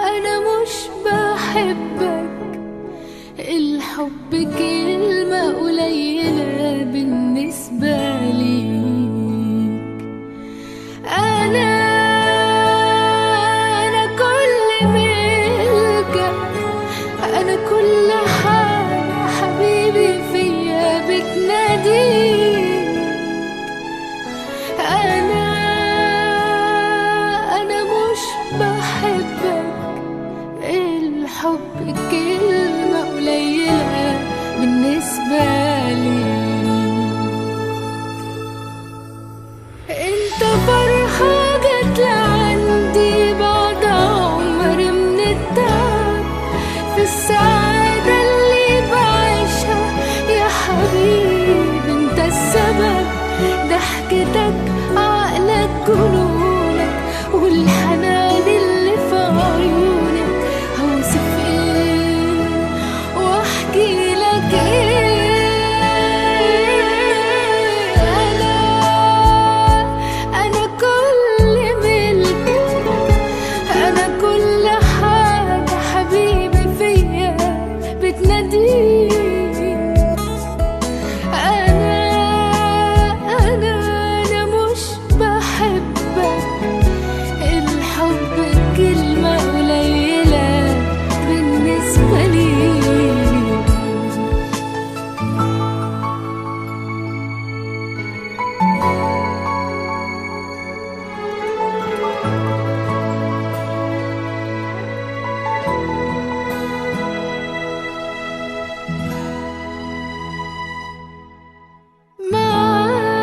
أنا مش بحبك، الحب كلمة قليلة بالنسبة ليك. أنا كل ملكك، أنا كل حاجة حبيبي فيا بتناديك. أنا مش بحبك، الحب كلمة قليلة بالنسبة لي. انت فرحة جت لعندي بعد عمر من التعب، في السعادة اللي بعيشها يا حبيبي انت السبب. ضحكتك، عقلك، جنونك، والحنان اللي في عيونك، هوصف ايه واحكي لك ايه. انا كل ملكك، انا كل حاجة حبيبي فيا بتناديك. أنا مش بحبك، الحب كلمة قليلة بالنسبة لي.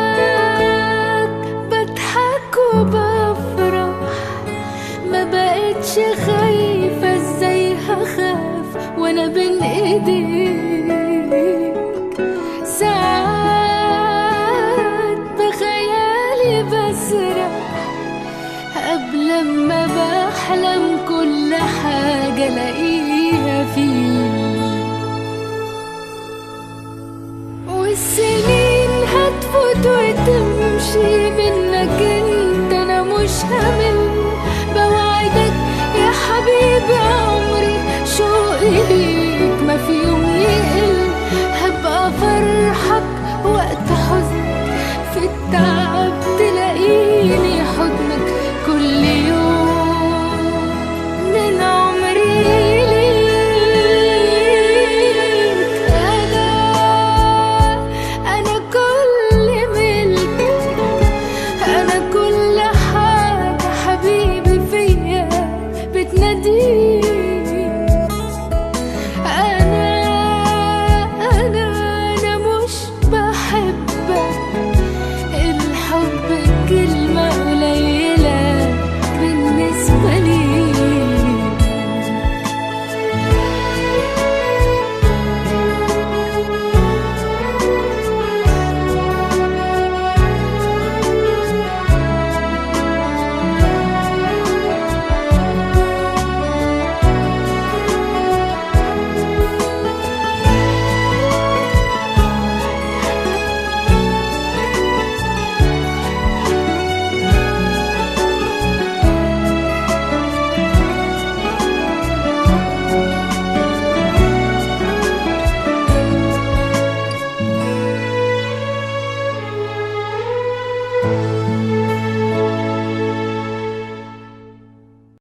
معاك بضحك وبفرح، ما بقتش خايفة، ازاي هخاف وانا بين ايديك. ساعات بخيالي بسرح، قبل ما بحلم كل حاجة الاقيها فيك. والسنين هتفوت وتمشي منك انت، انا مش همل